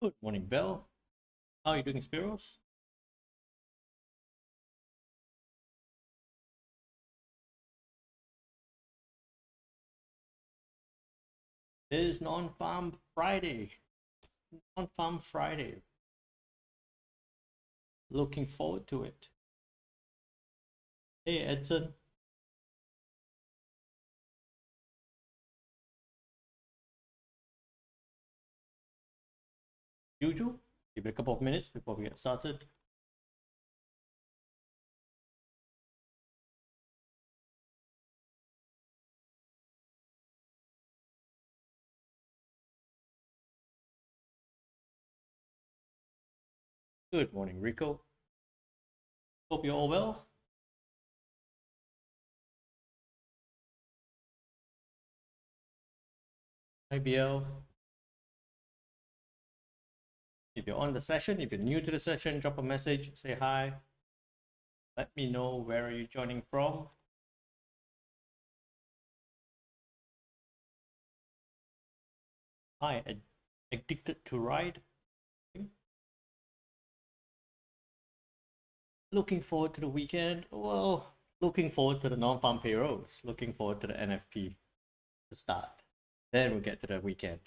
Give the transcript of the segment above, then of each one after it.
Good morning, Bell. How are you doing, Spiros? It is Non-Farm Friday. Non-Farm Friday. Looking forward to it. Hey, Edson. Usual. Give it a couple of minutes before we get started. Good morning, Rico. Hope you're all well. Hi, BL. If you're on the session, if you're new to the session, drop a message, say hi. Let me know where are you joining from. Hi, addicted to ride. Looking forward to the weekend. Well, looking forward to the non-farm payrolls. Looking forward to the NFP to start. Then we'll get to the weekend.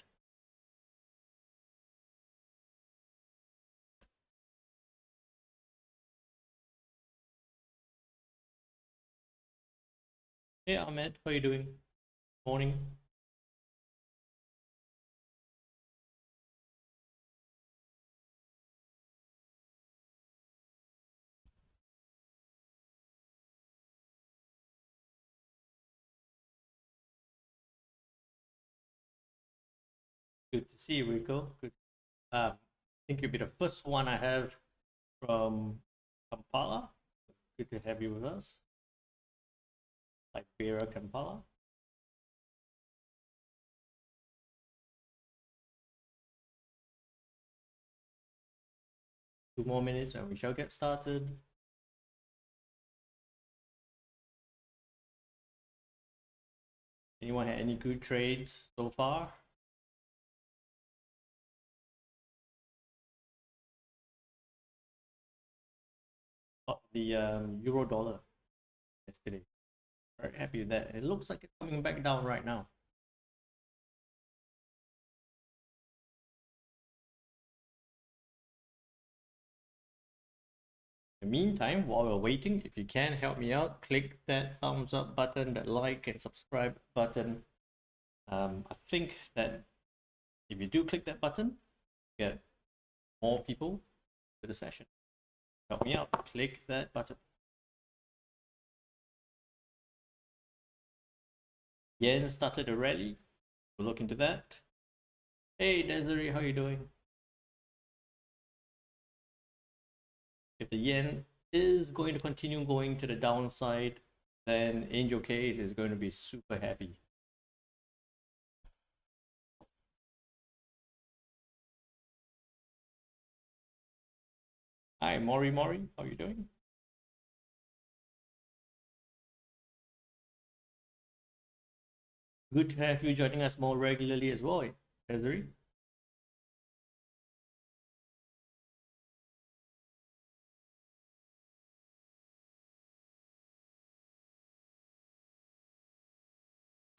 Hey Ahmed, how are you doing? Morning. Good to see you, Rico. Good. I think you'll be the first one I have from Kampala. Good to have you with us. Liberia, Kampala. 2 more minutes and we shall get started. Anyone had any good trades so far? The euro dollar yesterday. Very happy with that. It looks like it's coming back down right now. In the meantime, while we're waiting, if you can help me out, click that thumbs up button, that like and subscribe button. I think that if you do click that button, you get more people to the session. Help me out, click that button. Yen started a rally. We'll look into that. Hey Desiree, how are you doing? If the yen is going to continue going to the downside, then Angel Case is going to be super happy. Hi, Mori, how are you doing? Good to have you joining us more regularly as well, Desiree.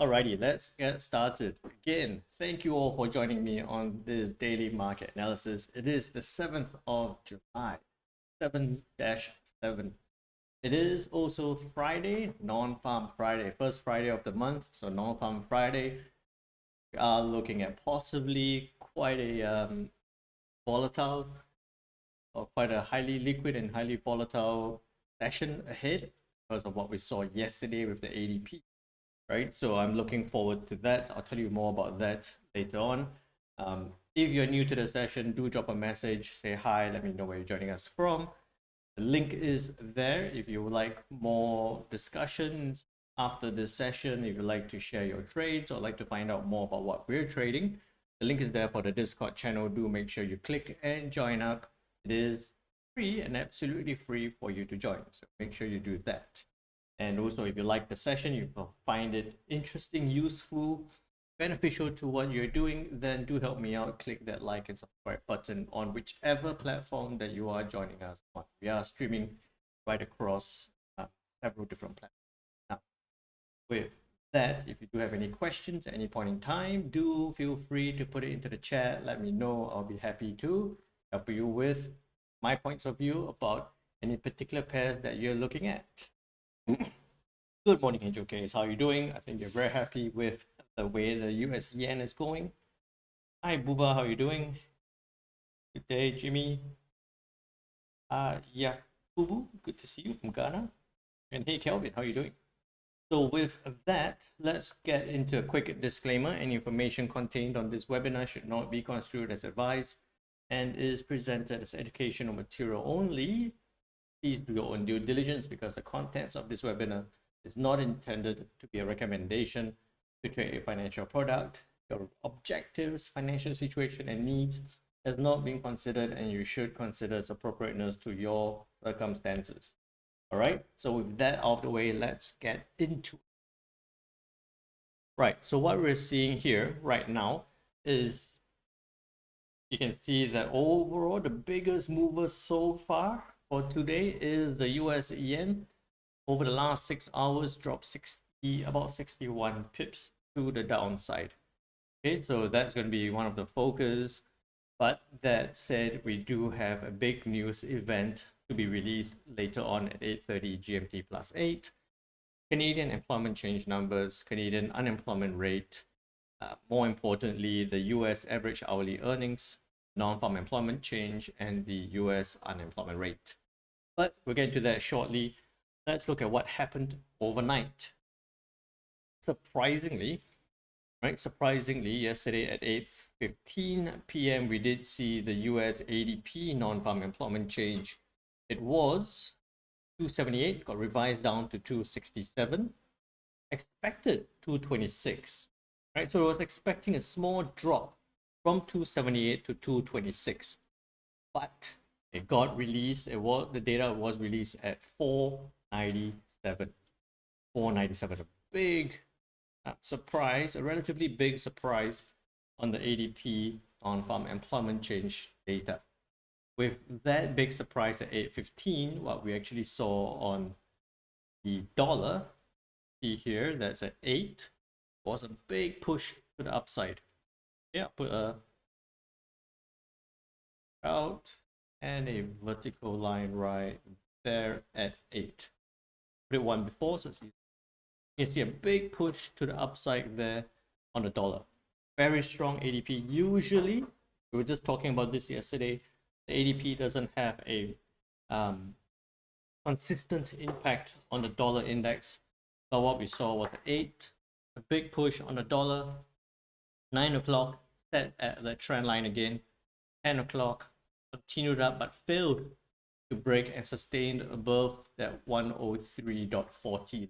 Alrighty, let's get started. Again, thank you all for joining me on this daily market analysis. It is the 7th of July, 7-7. It is also Friday, non-farm Friday, first Friday of the month. So non-farm Friday, we are looking at possibly quite a volatile or quite a highly liquid and highly volatile session ahead because of what we saw yesterday with the ADP. Right, so I'm looking forward to that. I'll tell you more about that later on. If you're new to the session, do drop a message, say hi, let me know where you're joining us from. The link is there if you would like more discussions after this session, if you'd like to share your trades or like to find out more about what we're trading. The link is there for the Discord channel. Do make sure you click and join up. It is free and absolutely free for you to join, so make sure you do that. And also, if you like the session, you find it interesting, useful, beneficial to what you're doing, then do help me out. Click that like and subscribe button on whichever platform that you are joining us on. We are streaming right across several different platforms. Now, with that, if you do have any questions at any point in time, do feel free to put it into the chat. Let me know. I'll be happy to help you with my points of view about any particular pairs that you're looking at. Good morning, Angel Case. How are you doing? I think you're very happy with the way the US yen is going. Hi, Buba. How are you doing? Good day, Jimmy. Yeah, Bubu. Good to see you from Ghana. And hey, Kelvin. How are you doing? So with that, let's get into a quick disclaimer. Any information contained on this webinar should not be construed as advice and is presented as educational material only. Please do your own due diligence because the contents of this webinar is not intended to be a recommendation to trade a financial product. Your objectives, financial situation, and needs has not been considered, and you should consider its appropriateness to your circumstances. All right, so with that out of the way, let's get into it. Right, so what we're seeing here right now is you can see that overall the biggest mover so far for today is the US yen. Over the last 6 hours, dropped about 61 pips to the downside. Okay, so that's going to be one of the focus. But that said, we do have a big news event to be released later on at 8:30 GMT plus 8. Canadian employment change numbers, Canadian unemployment rate, more importantly, the US average hourly earnings, non-farm employment change, and the US unemployment rate. But we'll get into that shortly. Let's look at what happened overnight. Surprisingly, yesterday at 8:15 p.m., we did see the US ADP non-farm employment change. It was 278, got revised down to 267, expected 226, right? So I was expecting a small drop from 278 to 226, but it got released. The data was released at 497. 497, a big surprise, a relatively big surprise on the ADP non-farm employment change data. With that big surprise at 8:15, what we actually saw on the dollar, see here, that's at 8, was a big push to the upside. Yeah, put a out and a vertical line right there at 8. Put it one before, so you can see a big push to the upside there on the dollar. Very strong ADP. Usually, we were just talking about this yesterday, the ADP doesn't have a consistent impact on the dollar index. But what we saw was 8, a big push on the dollar. 9 o'clock, set at the trend line again. 10 o'clock, continued up but failed to break and sustained above that 103.40.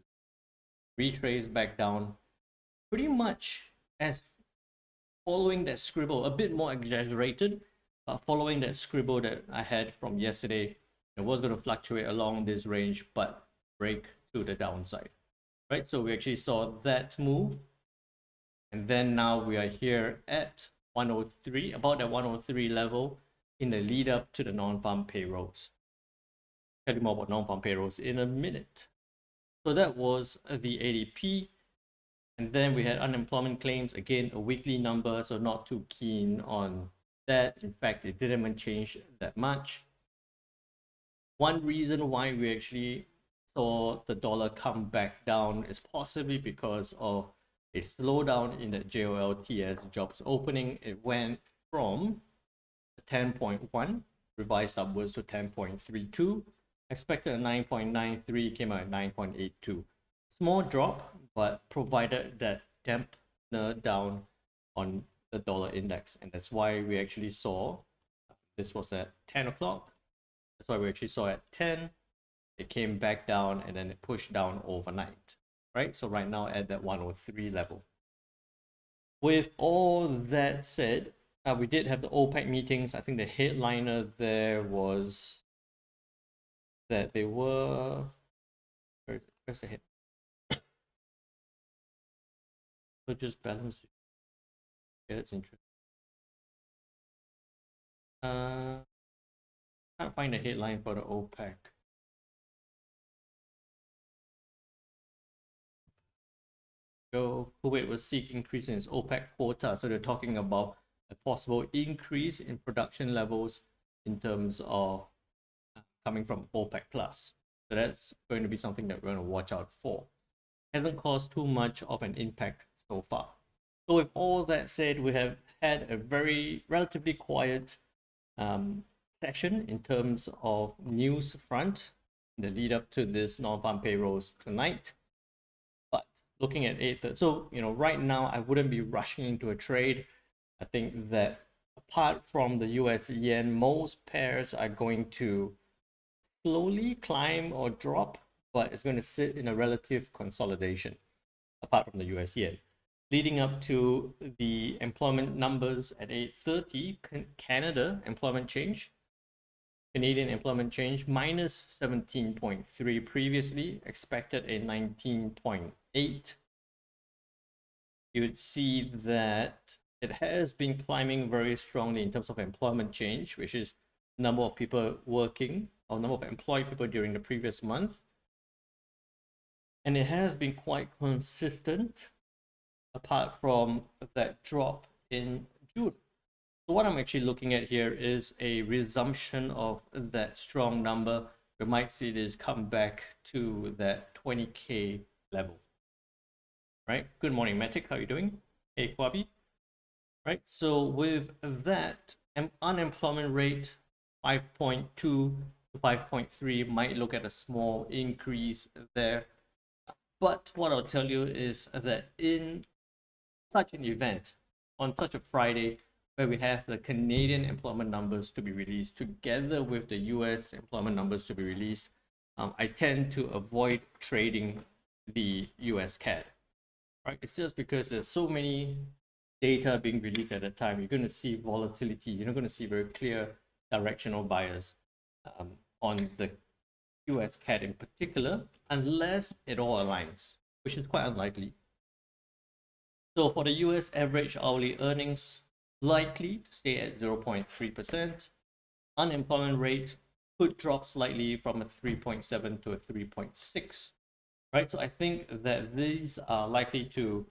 Retraced back down pretty much as following that scribble, a bit more exaggerated, but following that scribble that I had from yesterday. It was going to fluctuate along this range but break to the downside, right? So we actually saw that move, and then now we are here at 103, about that 103 level in the lead up to the non-farm payrolls. Tell you more about non-farm payrolls in a minute. So that was the ADP. And then we had unemployment claims, again, a weekly number, so not too keen on that. In fact, it didn't change that much. One reason why we actually saw the dollar come back down is possibly because of a slowdown in the JOLTS jobs opening. It went from 10.1, revised upwards to 10.32. Expected a 9.93, came out at 9.82. Small drop, but provided that dampener down on the dollar index. And that's why we actually saw, this was at 10 o'clock. That's why we actually saw at 10, it came back down and then it pushed down overnight, right? So right now at that 103 level. With all that said, we did have the OPEC meetings. I think the headliner there was that they were, where's the head? So just balance. Yeah, that's interesting. Can't find a headline for the OPEC. So Kuwait will seek increase in its OPEC quota. So they're talking about a possible increase in production levels in terms of coming from OPEC plus. So that's going to be something that we're going to watch out for. Hasn't caused too much of an impact so far. So with all that said, we have had a very relatively quiet session in terms of news front, the lead up to this non-farm payrolls tonight. But looking at 8th, so right now I wouldn't be rushing into a trade. I think that apart from the US yen, most pairs are going to slowly climb or drop, but it's going to sit in a relative consolidation apart from the US yen. Leading up to the employment numbers at 8:30, Canada employment change, Canadian employment change minus 17.3 previously, expected a 19.8. You would see that it has been climbing very strongly in terms of employment change, which is number of people working or number of employed people during the previous month. And it has been quite consistent apart from that drop in June. So what I'm actually looking at here is a resumption of that strong number. We might see this come back to that 20K level. Right? Good morning, Matic. How are you doing? Hey, Kwabi. Right? So with that, unemployment rate 5.2 to 5.3 might look at a small increase there. But what I'll tell you is that in such an event, on such a Friday, where we have the Canadian employment numbers to be released together with the US employment numbers to be released, I tend to avoid trading the US CAD. Right? It's just because there's so many data being released at a time. You're going to see volatility. You're not going to see very clear directional bias on the US CAD in particular, unless it all aligns, which is quite unlikely. So for the US average hourly earnings, likely to stay at 0.3%. Unemployment rate could drop slightly from a 3.7 to a 3.6. Right, so I think that these are likely to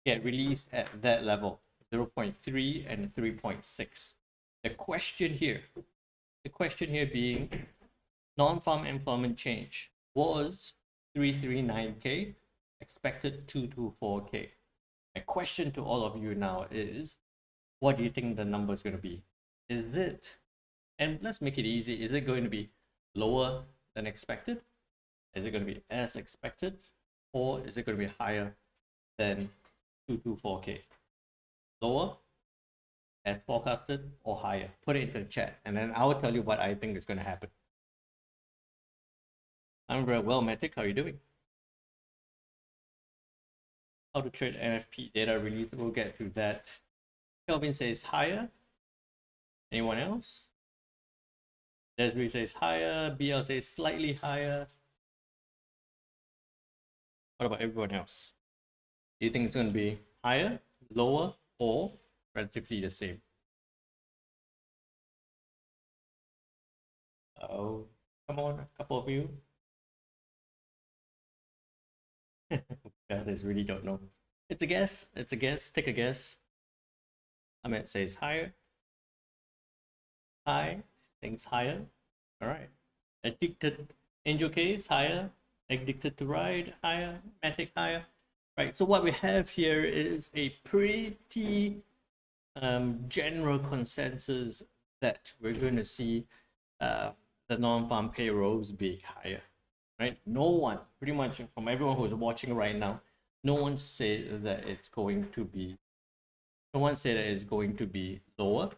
get released at that level, 0.3 and 3.6. The question here being non-farm employment change was 339K, expected 224K. My question to all of you now is, what do you think the number is going to be? Is it, and let's make it easy, is it going to be lower than expected? Is it going to be as expected? Or is it going to be higher than 224K? Lower, as forecasted, or higher? Put it into the chat, and then I will tell you what I think is going to happen. I'm very well, Matic. How are you doing? How to trade NFP data release? We'll get through that. Kelvin says higher. Anyone else? Desiree says higher. BL says slightly higher. What about everyone else? Do you think it's going to be higher, lower, or relatively the same? Oh, come on, a couple of you. Guys, I really don't know. It's a guess. It's a guess. Take a guess. Ahmed says higher. High. Thinks higher. All right. Addicted. Angel case higher. Addicted to ride higher. Matic higher. Right. So what we have here is a pretty general consensus that we're going to see the non-farm payrolls being higher. Right? No one, pretty much from everyone who's watching right now, no one said that it's going to be. No one said that it's going to be lower,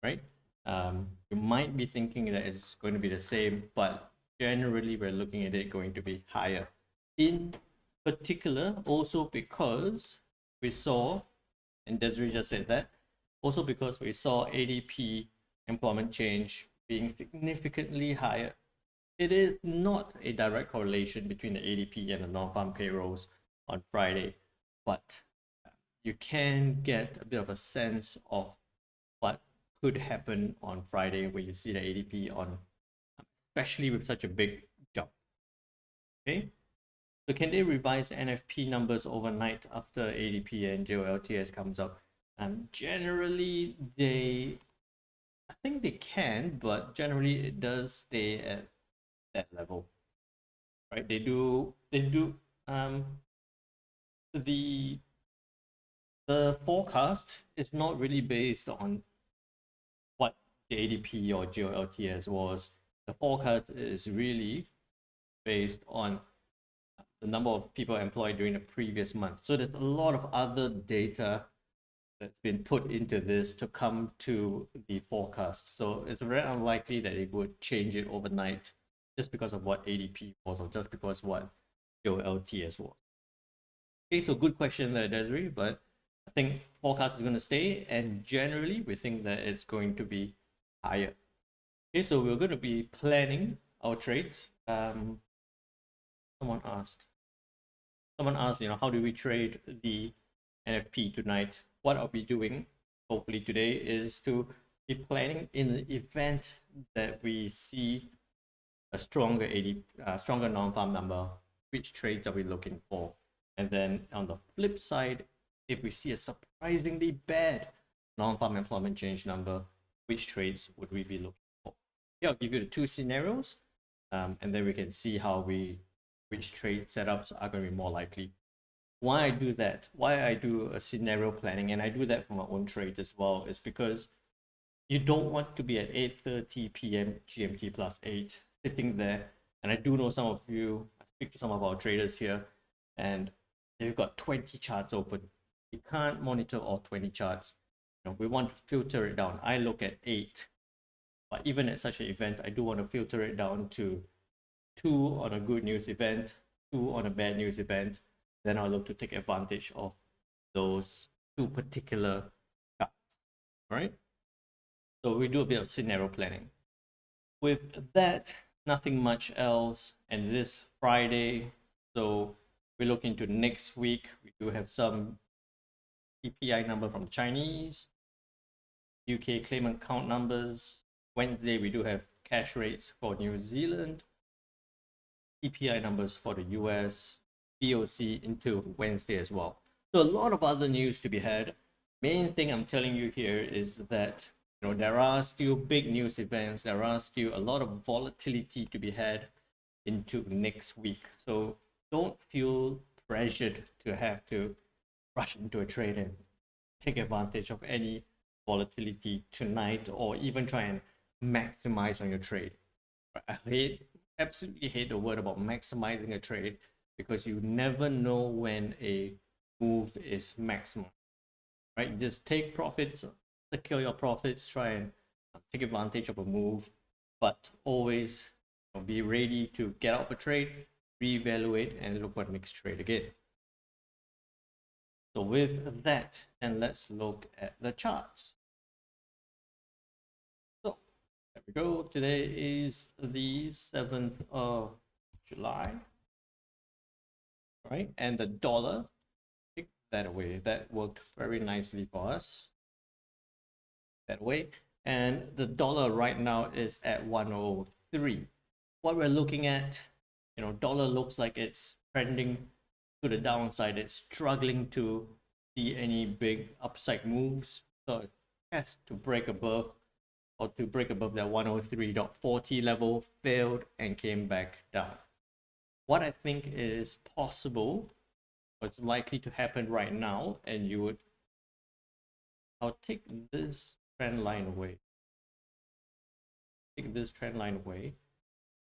right? You might be thinking that it's going to be the same, but generally we're looking at it going to be higher. In particular, also because we saw, and Desiree just said that, also because we saw ADP employment change being significantly higher. It is not a direct correlation between the ADP and the non-farm payrolls on Friday, but you can get a bit of a sense of what could happen on Friday when you see the ADP on, especially with such a big jump. Okay, so can they revise NFP numbers overnight after ADP and JOLTS comes up? Generally, I think they can, but generally it does stay at that level, right? They do. Um, the the forecast is not really based on what the ADP or GOLTS was. The forecast is really based on the number of people employed during the previous month. So there's a lot of other data that's been put into this to come to the forecast. So it's very unlikely that it would change it overnight just because of what ADP was or just because what GOLTS was. Okay, so good question there, Desiree, but I think forecast is going to stay, and generally we think that it's going to be higher. Okay, so we're going to be planning our trades. Someone asked, how do we trade the NFP tonight? What are we doing? Hopefully today is to be planning in the event that we see a stronger stronger non-farm number. Which trades are we looking for? And then on the flip side, if we see a surprisingly bad non-farm employment change number, which trades would we be looking for? Yeah, I'll give you the two scenarios, and then we can see which trade setups are going to be more likely. Why I do that, why I do a scenario planning, and I do that for my own trades as well, is because you don't want to be at 8:30 p.m. GMT plus 8 sitting there. And I do know some of you, I speak to some of our traders here, and they've got 20 charts open. You can't monitor all 20 charts. We want to filter it down. I look at 8, but even at such an event, I do want to filter it down to 2 on a good news event, 2 on a bad news event. Then I'll look to take advantage of those 2 particular charts. All right. So we do a bit of scenario planning. With that, nothing much else. And this Friday, so we look into next week. We do have some CPI number from Chinese, UK claimant count numbers. Wednesday, we do have cash rates for New Zealand, CPI numbers for the US, BOC into Wednesday as well. So a lot of other news to be had. Main thing I'm telling you here is that there are still big news events. There are still a lot of volatility to be had into next week. So don't feel pressured to have to rush into a trade and take advantage of any volatility tonight, or even try and maximize on your trade. I absolutely hate the word about maximizing a trade, because you never know when a move is maximum, right? Just take profits, secure your profits, try and take advantage of a move, but always be ready to get out of a trade, reevaluate, and look for the next trade again. So with that, and let's look at the charts. So there we go. Today is the 7th of July. Right, and the dollar, take that away. That worked very nicely for us. That way, and the dollar right now is at 103. What we're looking at, dollar looks like it's trending to the downside. It's struggling to see any big upside moves, so it has to break above, or to break above that 103.40 level, failed and came back down. What I think is possible, what's likely to happen right now, and I'll take this trend line away. Take this trend line away,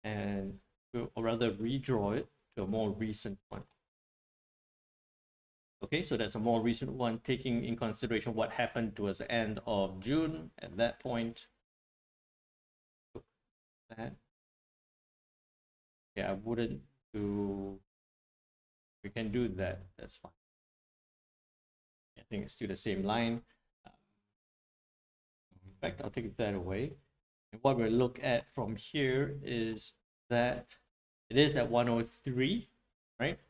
and or rather redraw it to a more recent one. Okay, so that's a more recent one, taking in consideration what happened towards the end of June. At that point, that, yeah, I wouldn't do. We can do that. That's fine. I think it's still the same line. In fact, I'll take that away. And what we'll look at from here is that it is at 103, right?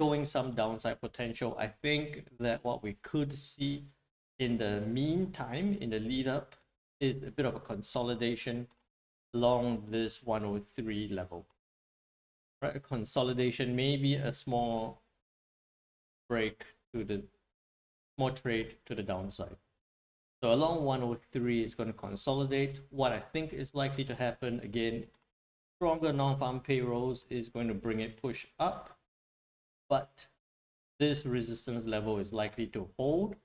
showing some downside potential. I think that what we could see in the meantime, in the lead up, is a bit of a consolidation along this 103 level. Right, a consolidation, maybe a small break to the small trade to the downside. So along 103 is going to consolidate. What I think is likely to happen, again, stronger non-farm payrolls is going to bring it push up, but this resistance level is likely to hold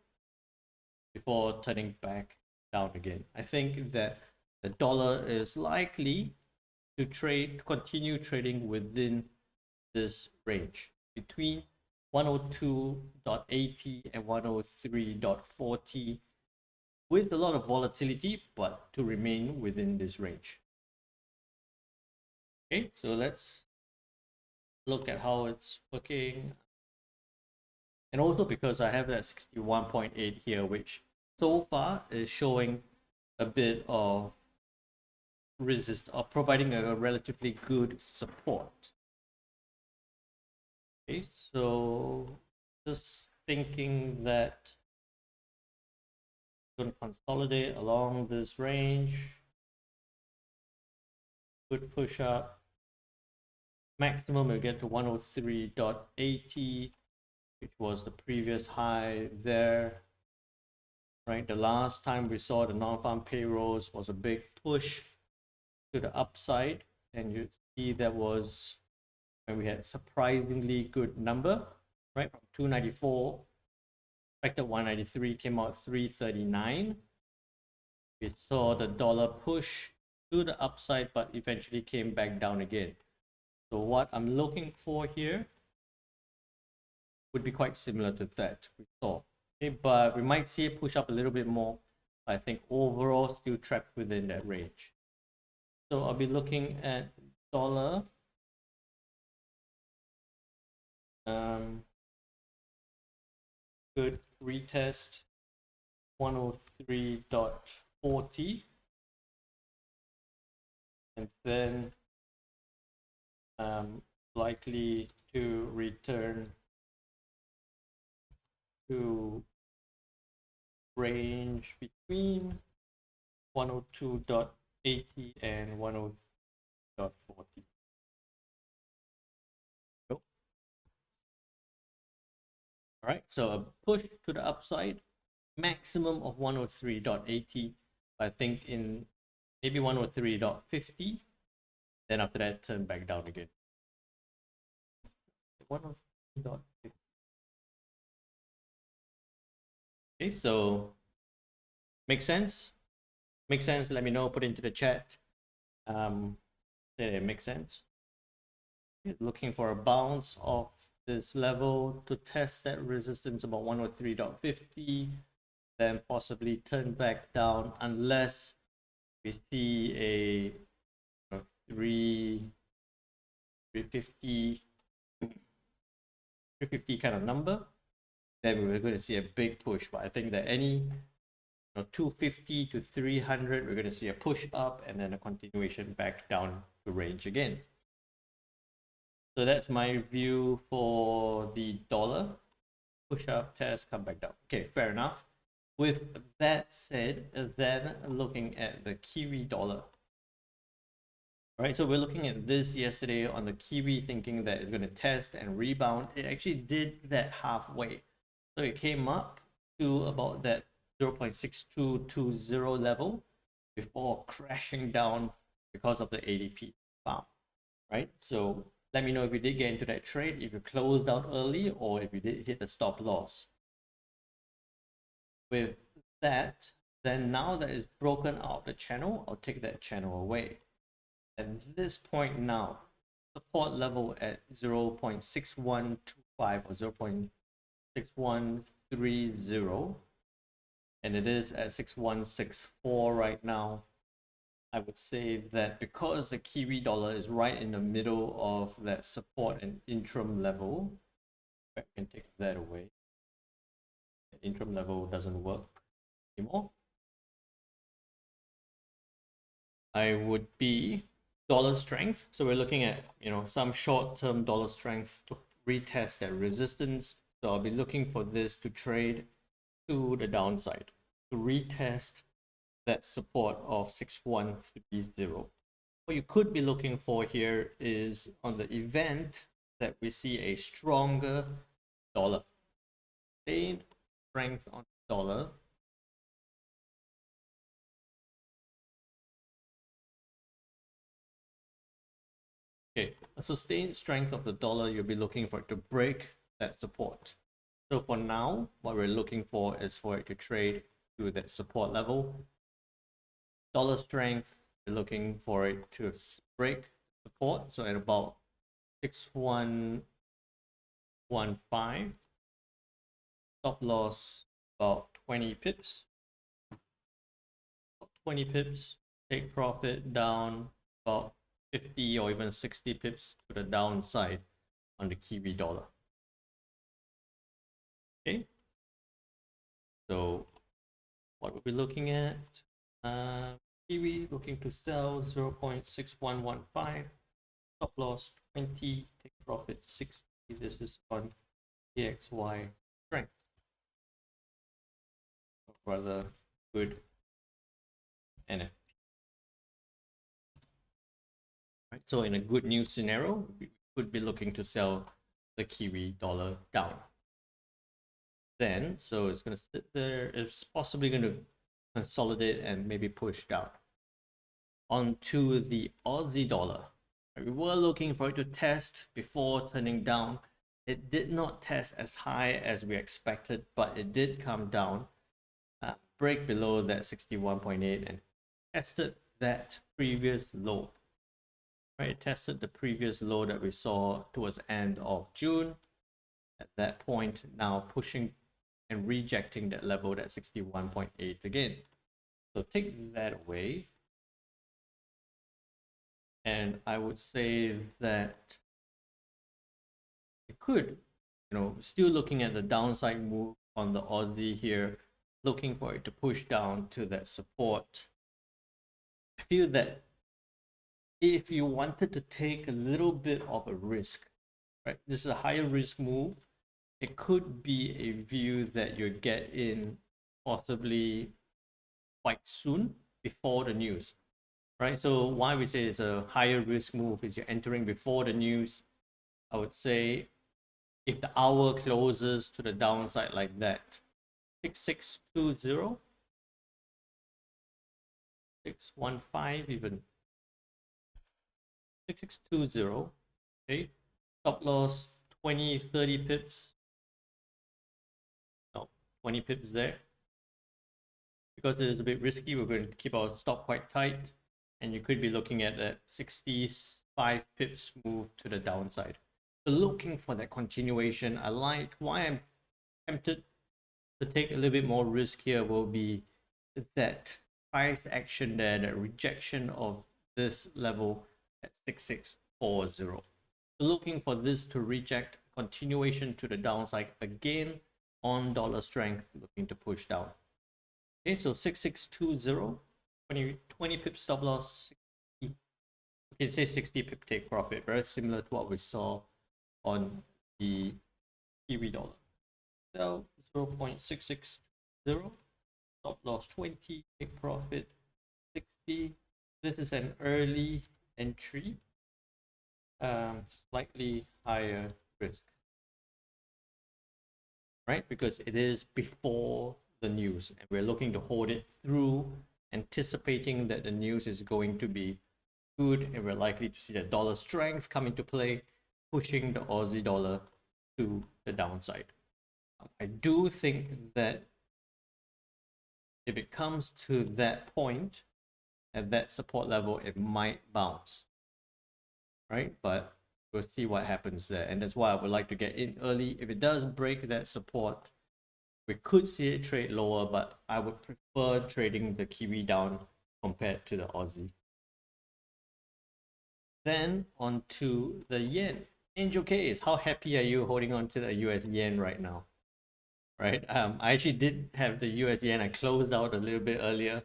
before turning back down again. I think that the dollar is likely to continue trading within this range between 102.80 and 103.40 with a lot of volatility, but to remain within this range. Okay, so let's look at how it's looking. And also because I have that 61.8 here, which so far is showing a bit of providing a relatively good support. Okay, so just thinking that I'm going to consolidate along this range. Good push up. Maximum will get to 103.80, which was the previous high there. Right, the last time we saw the non-farm payrolls was a big push to the upside, and you see that was when we had surprisingly good number, right? From 294, expected 193, came out 339. We saw the dollar push to the upside, but eventually came back down again. So what I'm looking for here would be quite similar to that we saw. Okay, but we might see it push up a little bit more. I think overall still trapped within that range. So I'll be looking at dollar. Good retest 103.40, and then likely to return to range between 102.80 and 103.40. All right, so a push to the upside, maximum of 103.80. I think in maybe 103.50. Then after that, turn back down again. 103.50. Okay, so makes sense? Makes sense? Let me know. Put it into the chat. Did it make sense? Looking for a bounce of this level to test that resistance about 103.50, then possibly turn back down unless we see a 350 kind of number, then we're going to see a big push. But I think that any 250 to 300, we're going to see a push up and then a continuation back down to range again. So that's my view for the dollar. Push up, test, come back down. Okay, fair enough. With that said, then looking at the Kiwi dollar. All right, so we're looking at this yesterday on the Kiwi, thinking that it's going to test and rebound. It actually did that halfway. So it came up to about that 0.6220 level before crashing down because of the ADP found. Right, so let me know if you did get into that trade, if you closed out early, or if you did hit the stop loss. With that, then now that it's broken out the channel, I'll take that channel away. At this point now, support level at 0.6125 or 0.6130, and it is at 6164 right now. I would say that because the Kiwi dollar is right in the middle of that support and interim level, I can take that away. The interim level doesn't work anymore. I would be dollar strength. So we're looking at some short-term dollar strength retest that resistance. So I'll be looking for this to trade to the downside, to retest that support of 6130. What you could be looking for here is on the event that we see a stronger dollar. Sustained strength on the dollar. Okay, a sustained strength of the dollar, you'll be looking for it to break that support. So for now, what we're looking for is for it to trade to that support level. Dollar strength, we're looking for it to break support. So at about 6115, stop loss about 20 pips. 20 pips, take profit down about 50 or even 60 pips to the downside on the Kiwi dollar. Okay, so what we'll be looking at, Kiwi looking to sell 0.6115, stop loss 20, take profit 60. This is on DXY strength. Rather good NFP. Right, so in a good news scenario, we could be looking to sell the Kiwi dollar down. Then, so it's going to sit there, it's possibly going to consolidate and maybe push down. Onto the Aussie dollar. We were looking for it to test before turning down. It did not test as high as we expected, but it did come down, break below that 61.8 and tested that previous low. Right, it tested the previous low that we saw towards the end of June. At that point, now pushing and rejecting that level, that 61.8 again. So take that away. And I would say that it could, still looking at the downside move on the Aussie here, looking for it to push down to that support. I feel that if you wanted to take a little bit of a risk, right? This is a higher risk move. It could be a view that you get in possibly quite soon before the news, right? So why we say it's a higher risk move is you're entering before the news. I would say if the hour closes to the downside like that, 6620, 615 even, 6620, okay, stop loss 20-30 pips, no, 20 pips there. Because it is a bit risky, we're going to keep our stop quite tight, and you could be looking at that 65 pips move to the downside. So looking for that continuation. I like why I'm tempted to take a little bit more risk here will be that price action there, that rejection of this level at 6640. So looking for this to reject, continuation to the downside again on dollar strength, looking to push down. Okay, so 6620, 20 pip stop loss, 60, we can say 60 pip take profit, very similar to what we saw on the Kiwi dollar. So 0.660, stop loss 20, take profit 60. This is an early entry, slightly higher risk, right? Because it is before the news and we're looking to hold it through, anticipating that the news is going to be good and we're likely to see the dollar strength come into play, pushing the Aussie dollar to the downside. I do think that if it comes to that point at that support level, it might bounce, right? But we'll see what happens there, and that's why I would like to get in early. If it does break that support, we could see it trade lower, but I would prefer trading the Kiwi down compared to the Aussie. Then on to the yen. Angel Case, how happy are you holding on to the US yen right now? Right, I actually did have the US yen. I closed out a little bit earlier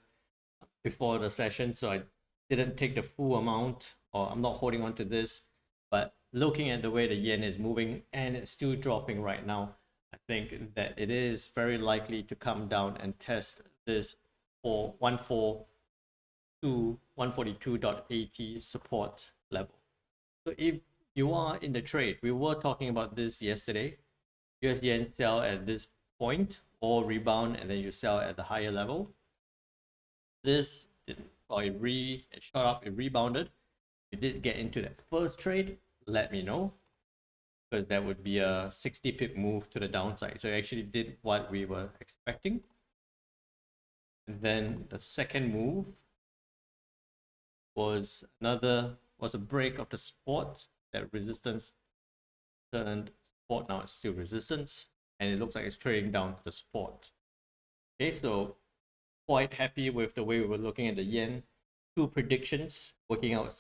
before the session, so I didn't take the full amount, or I'm not holding on to this, but looking at the way the yen is moving and it's still dropping right now, I think that it is very likely to come down and test this for 142.80 support level. So if you are in the trade, we were talking about this yesterday. US yen sell at this point or rebound and then you sell at the higher level. This didn't, well, it shot up, it rebounded. If you did get into that first trade, let me know, because that would be a 60 pip move to the downside. So it actually did what we were expecting. And then the second move was a break of the support. That resistance turned support, now it's still resistance, and it looks like it's trading down to the support. Okay, so quite happy with the way we were looking at the yen. Two predictions working out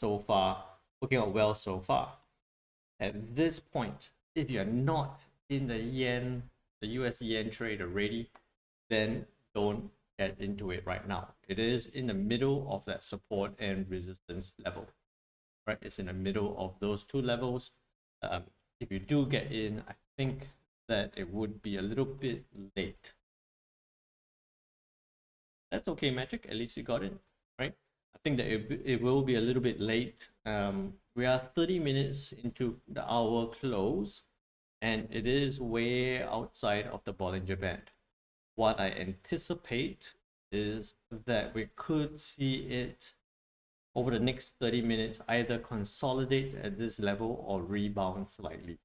well so far. At this point, if you're not in the US yen trade already, then don't get into it right now. It is in the middle of that support and resistance level, right? It's in the middle of those two levels. If you do get in, I think that it would be a little bit late. That's okay, Magic. At least you got it, right? I think that it will be a little bit late. We are 30 minutes into the hour close, and it is way outside of the Bollinger Band. What I anticipate is that we could see it over the next 30 minutes either consolidate at this level or rebound slightly.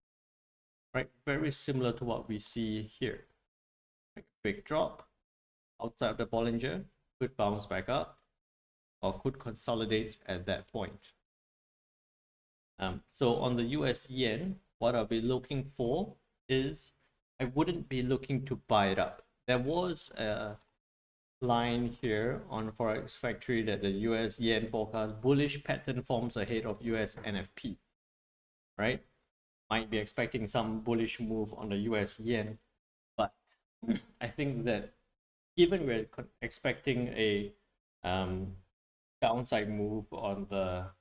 Right? Very similar to what we see here. Big drop outside of the Bollinger, could bounce back up or could consolidate at that point. So on the US yen, what I'll be looking for is I wouldn't be looking to buy it up. There was a line here on Forex Factory that the US yen forecast bullish pattern forms ahead of US NFP, right? Might be expecting some bullish move on the US yen, but I think that given we're expecting a downside move on the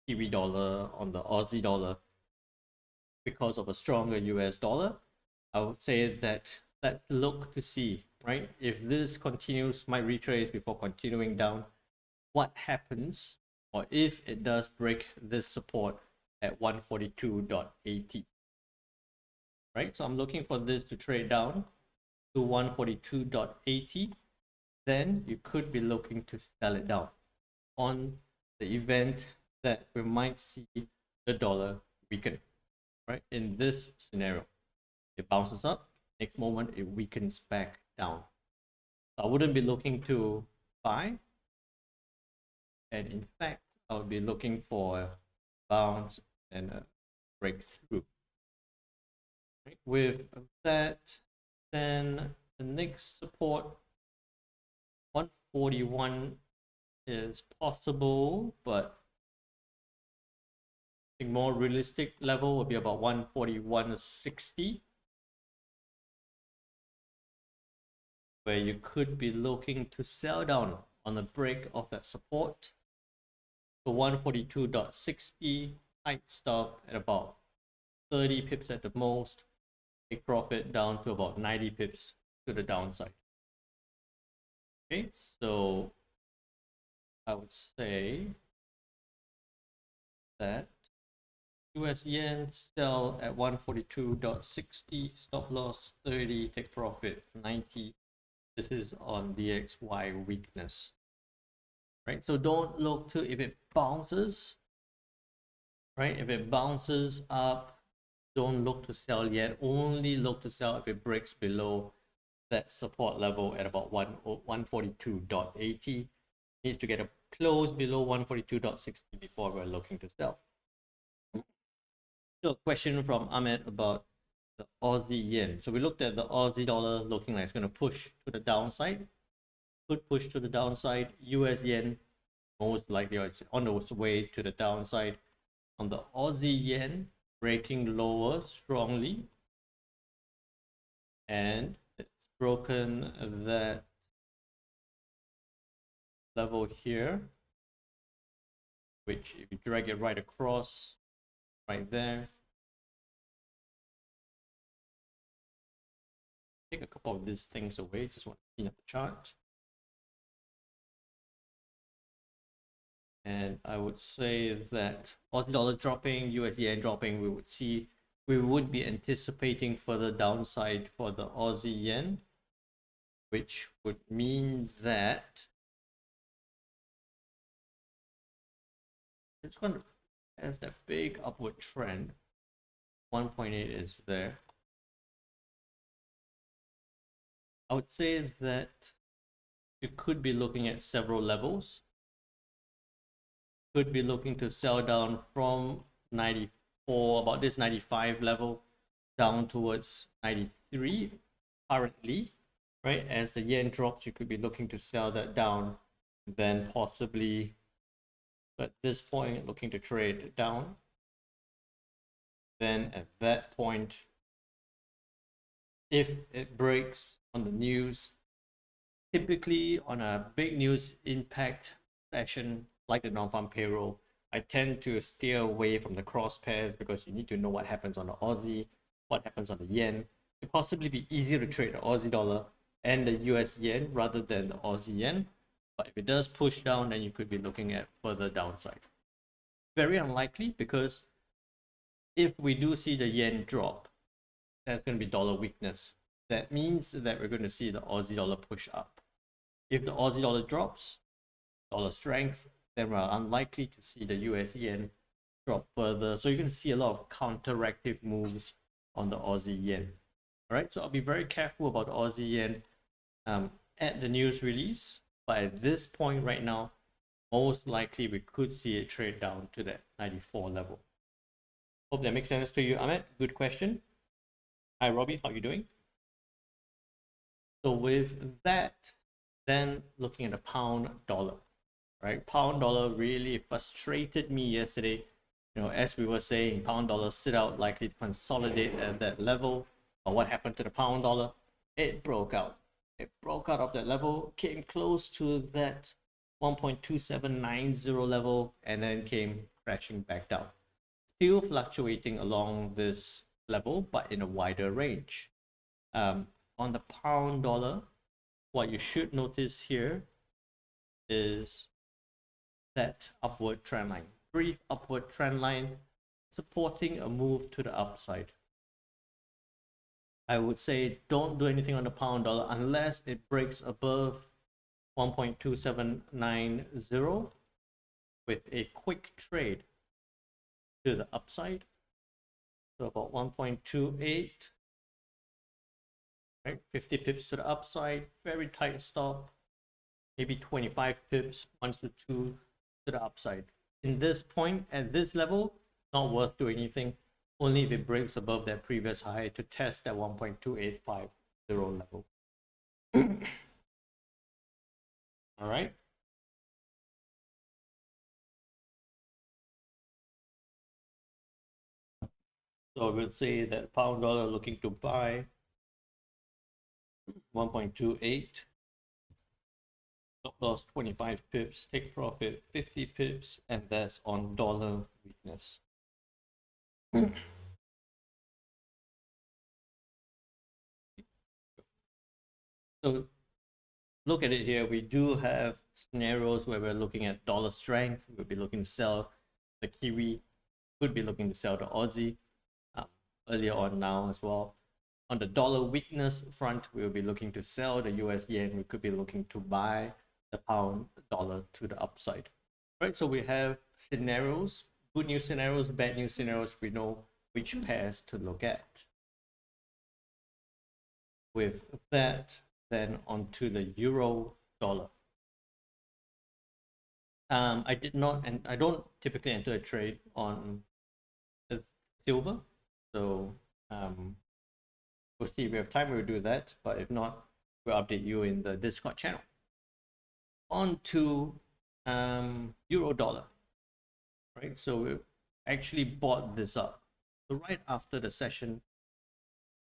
Kiwi dollar, on the Aussie dollar, because of a stronger US dollar, I would say that let's look to see, right? If this continues, might retrace before continuing down, what happens, or if it does break this support at 142.80, right? So I'm looking for this to trade down to 142.80. Then you could be looking to sell it down on the event that we might see the dollar weaken, right? In this scenario, it bounces up, next moment it weakens back down. So I wouldn't be looking to buy, and in fact, I would be looking for a bounce and a breakthrough. Right? With that, then the next support, 141 is possible, but I think more realistic level would be about 141.60, where you could be looking to sell down on the break of that support. So 142.60, tight stop at about 30 pips at the most, take profit down to about 90 pips to the downside. Okay, so I would say that US yen sell at 142.60, stop loss 30, take profit 90. This is on DXY weakness, right? So don't look to if it bounces, right? If it bounces up, don't look to sell yet. Only look to sell if it breaks below that support level at about 142.80. Needs to get a close below 142.60 before we're looking to sell. So a question from Ahmed about the Aussie yen. So we looked at the Aussie dollar looking like it's going to push to the downside. Could push to the downside. US yen most likely it's on its way to the downside. On the Aussie yen, breaking lower strongly, and it's broken that level here, which if you drag it right across, right there. Take a couple of these things away, just want to clean up the chart. And I would say that Aussie dollar dropping, US yen dropping, we would be anticipating further downside for the Aussie yen, which would mean that it's going to has that big upward trend. 1.8 is there. I would say that you could be looking at several levels. Could be looking to sell down from 94, about this 95 level, down towards 93 currently, right? As the yen drops, you could be looking to sell that down, then possibly at this point looking to trade down. Then at that point, if it breaks on the news, typically on a big news impact session like the non-farm payroll, I tend to steer away from the crosspairs because you need to know what happens on the Aussie, what happens on the yen. It'd possibly be easier to trade the Aussie dollar and the US yen rather than the Aussie yen. But if it does push down, then you could be looking at further downside. Very unlikely, because if we do see the yen drop, that's going to be dollar weakness. That means that we're going to see the Aussie dollar push up. If the Aussie dollar drops, dollar strength, then we're unlikely to see the US yen drop further. So you're going to see a lot of counteractive moves on the Aussie yen. All right, so I'll be very careful about the Aussie yen at the news release. But at this point right now, most likely we could see it trade down to that 94 level. Hope that makes sense to you, Ahmed. Good question. Hi, Robbie. How are you doing? So with that, then looking at the pound dollar, right? Pound dollar really frustrated me yesterday. You know, as we were saying, pound dollar sit out, likely to consolidate at that level. But what happened to the pound dollar? It broke out. It broke out of that level, came close to that 1.2790 level, and then came crashing back down. Still fluctuating along this level, but in a wider range. On the pound dollar, what you should notice here is that upward trend line, brief upward trend line supporting a move to the upside. I would say don't do anything on the pound dollar unless it breaks above 1.2790 with a quick trade to the upside. So about 1.28, right? 50 pips to the upside, very tight stop, maybe 25 pips, 1 to 2 to the upside. In this point, at this level, not worth doing anything, only if it breaks above that previous high to test that 1.2850 level. All right. So I would say that pound dollar looking to buy 1.28, stop loss 25 pips, take profit 50 pips, and that's on dollar weakness. So look at it here. We do have scenarios where we're looking at dollar strength. We'll be looking to sell the Kiwi, could be looking to sell the Aussie earlier on now as well. On the dollar weakness front, we'll be looking to sell the US yen. We could be looking to buy the pound dollar to the upside. Right, so we have scenarios, good news scenarios, bad news scenarios. We know which pairs to look at. With that, then onto the euro dollar. I did not, and I don't typically enter a trade on the silver. So we'll see if we have time, we'll do that. But if not, we'll update you in the Discord channel. On to euro dollar, right? So we actually bought this up. So right after the session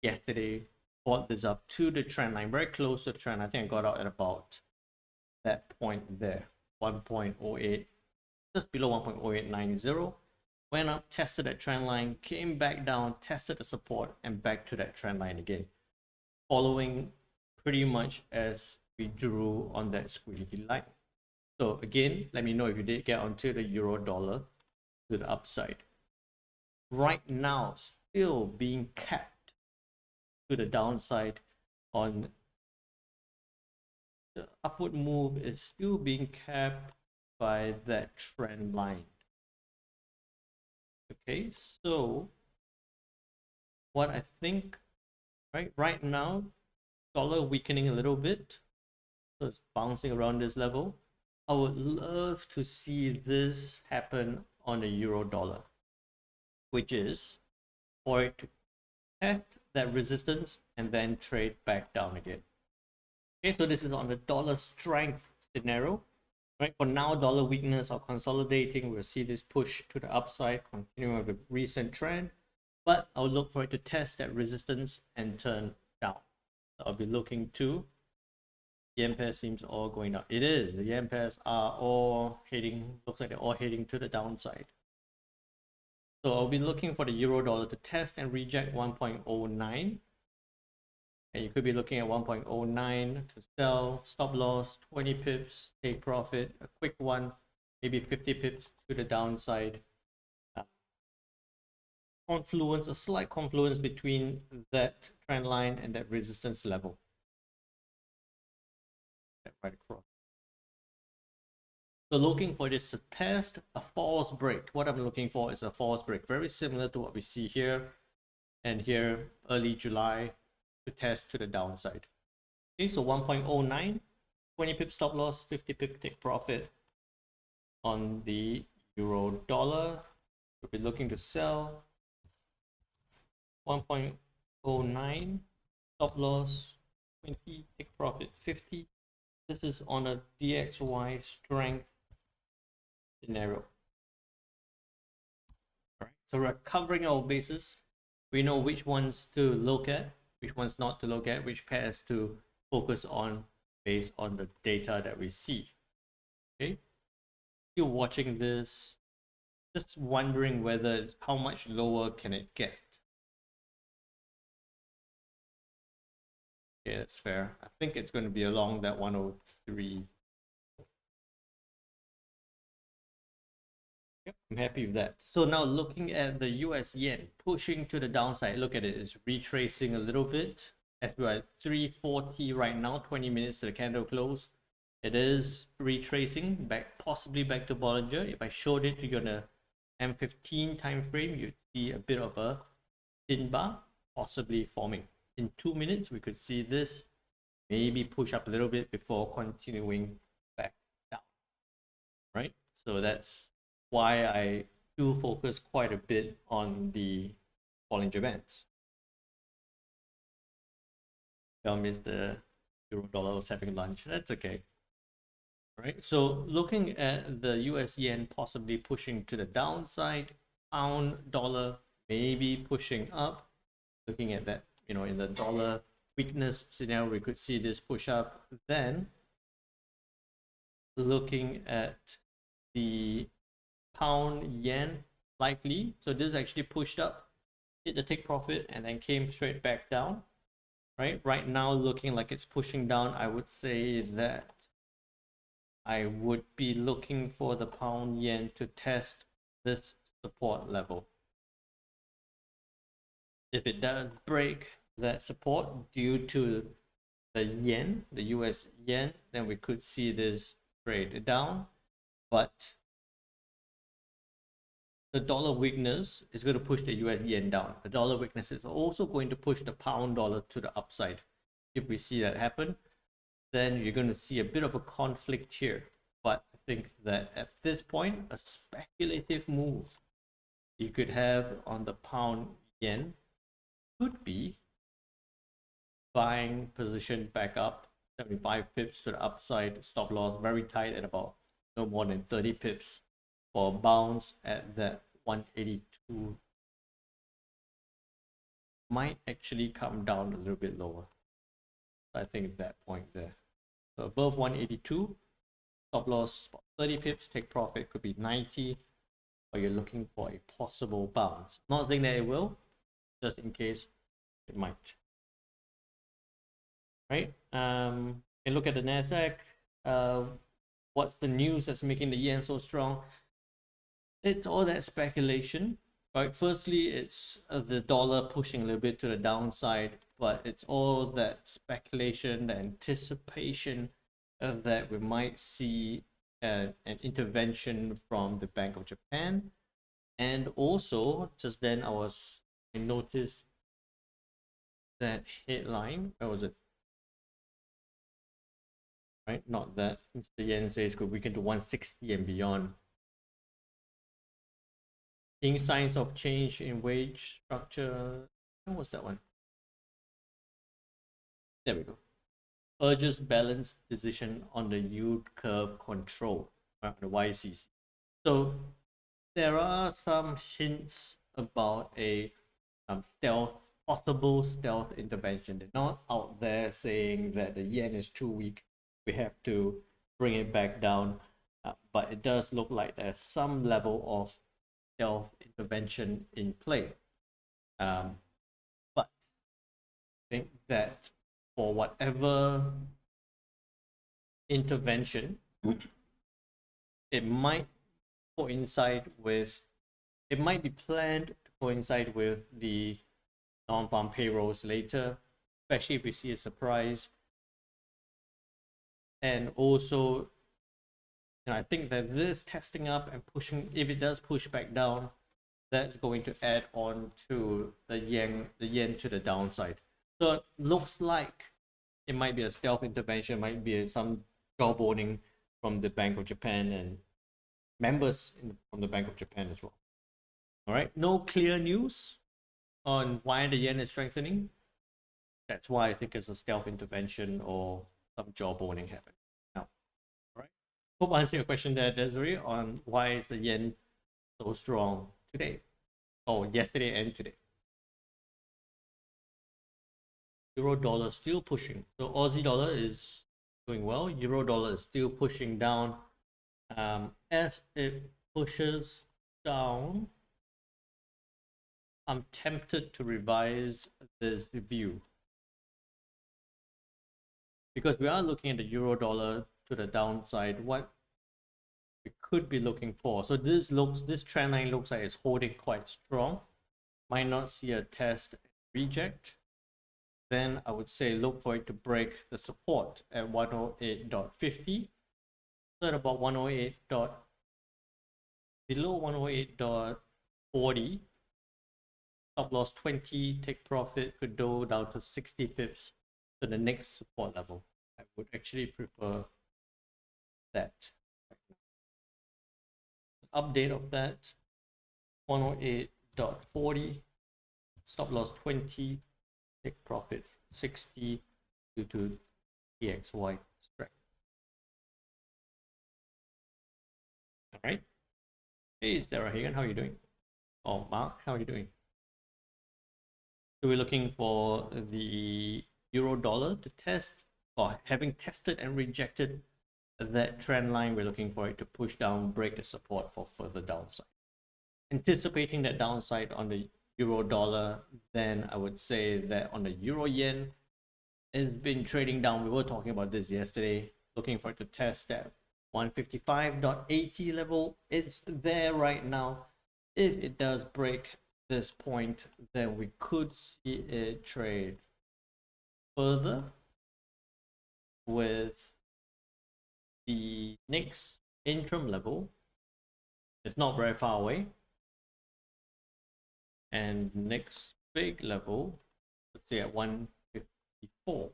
yesterday, bought this up to the trend line, very close to the trend. I think I got out at about that point there, 1.08, just below 1.0890. went up, tested that trend line, came back down, tested the support, and back to that trend line again, following pretty much as we drew on that squiggly line. So again, let me know if you did get onto the euro dollar to the upside. Right now, still being capped to the downside on the upward move is still being capped by that trend line. Okay, so what I think right now, dollar weakening a little bit, so it's bouncing around this level. I would love to see this happen on the euro dollar, which is for it to test that resistance and then trade back down again. Okay, so this is on the dollar strength scenario. Right, for now, dollar weakness or consolidating, we'll see this push to the upside, continuing with the recent trend. But I'll look for it to test that resistance and turn down. So I'll be looking to yen pair seems all going up. It is. The yen pairs are all heading, looks like they're all heading to the downside. So I'll be looking for the euro dollar to test and reject 1.09. And you could be looking at 1.09 to sell, stop loss, 20 pips, take profit, a quick one, maybe 50 pips to the downside. Confluence, a slight confluence between that trend line and that resistance level. Right across. So looking for this to test a false break. What I'm looking for is a false break, very similar to what we see here and here early July, to test to the downside. Okay, so 1.09, 20 pip stop loss, 50 pip take profit on the euro dollar. We'll be looking to sell 1.09, stop loss 20, take profit 50. This is on a DXY strength scenario. All right, so we're covering our bases. We know which ones to look at, which ones not to look at, which pairs to focus on based on the data that we see. Okay, still watching this, just wondering whether how much lower can it get. Okay, that's fair. I think it's going to be along that 103. Yep, I'm happy with that. So now looking at the US yen pushing to the downside, look at it, it's retracing a little bit as we're at 340 right now, 20 minutes to the candle close. It is retracing back, possibly back to Bollinger. If I showed it to you on a M15 time frame, you'd see a bit of a thin bar possibly forming. In 2 minutes, we could see this maybe push up a little bit before continuing back down, right? So that's why I do focus quite a bit on the Bollinger Bands. I missed the euro dollar was having lunch. That's okay. All right. So looking at the US yen possibly pushing to the downside, pound dollar maybe pushing up. Looking at that, you know, in the dollar weakness scenario, we could see this push up. Then looking at the pound yen, likely, so this actually pushed up, hit the take profit, and then came straight back down. Right now looking like it's pushing down. I would say that I would be looking for the pound yen to test this support level. If it does break that support due to the yen, the US yen, then we could see this trade down. But the dollar weakness is going to push the US yen down. The dollar weakness is also going to push the pound dollar to the upside. If we see that happen, then you're going to see a bit of a conflict here. But I think that at this point, a speculative move you could have on the pound yen could be buying position back up 75 pips to the upside, stop loss very tight at about no more than 30 pips for a bounce at that 182. Might actually come down a little bit lower. I think that point there. So above 182, stop loss about 30 pips, take profit could be 90. or you're looking for a possible bounce. Not saying that it will, just in case it might. Right? And look at the Nasdaq. What's the news that's making the yen so strong? It's all that speculation, right? Firstly, it's the dollar pushing a little bit to the downside, but it's all that speculation, the anticipation that we might see an intervention from the Bank of Japan. And also, just then I noticed that headline. Where was it? Right, not that. Mr. Yen says could weaken to 160 and beyond. Seeing signs of change in wage structure. What was that one? There we go. Urges balanced decision on the yield curve control, the YCC. So there are some hints about a possible stealth intervention. They're not out there saying that the yen is too weak, we have to bring it back down, but it does look like there's some level of stealth intervention in play. But I think that for whatever intervention, it might coincide with, it might be planned to coincide with the non-farm payrolls later, especially if we see a surprise. And also, I think that this testing up and pushing, if it does push back down, that's going to add on to the yen to the downside. So it looks like it might be a stealth intervention, might be some jawboning from the Bank of Japan and members from the Bank of Japan as well. All right, no clear news on why the yen is strengthening. That's why I think it's a stealth intervention or some jawboning happening now. All right, hope I answered your question there, Desiree, on why is the yen so strong today, or yesterday and today. Euro dollar still pushing. So Aussie dollar is doing well. Euro dollar is still pushing down. As it pushes down, I'm tempted to revise this view because we are looking at the euro dollar to the downside. What we could be looking for. So this trend line looks like it's holding quite strong. Might not see a test reject. Then I would say look for it to break the support at 108.50. So at about 108. Below 108.40, stop loss 20, take profit could go down to 60 pips to the next support level. I would actually prefer that. Update of that, 108.40, stop loss 20, take profit 60 due to EXY strength. All right. Hey, Sarah Hagan, how are you doing? Oh, Mark, how are you doing? So we're looking for the euro dollar to test, or having tested and rejected that trend line, we're looking for it to push down, break the support for further downside. Anticipating that downside on the euro dollar, then I would say that on the euro yen, it's been trading down. We were talking about this yesterday, looking for it to test that 155.80 level. It's there right now. If it does break this point, then we could see it trade further with the next interim level. It's not very far away, and next big level, let's say at 154.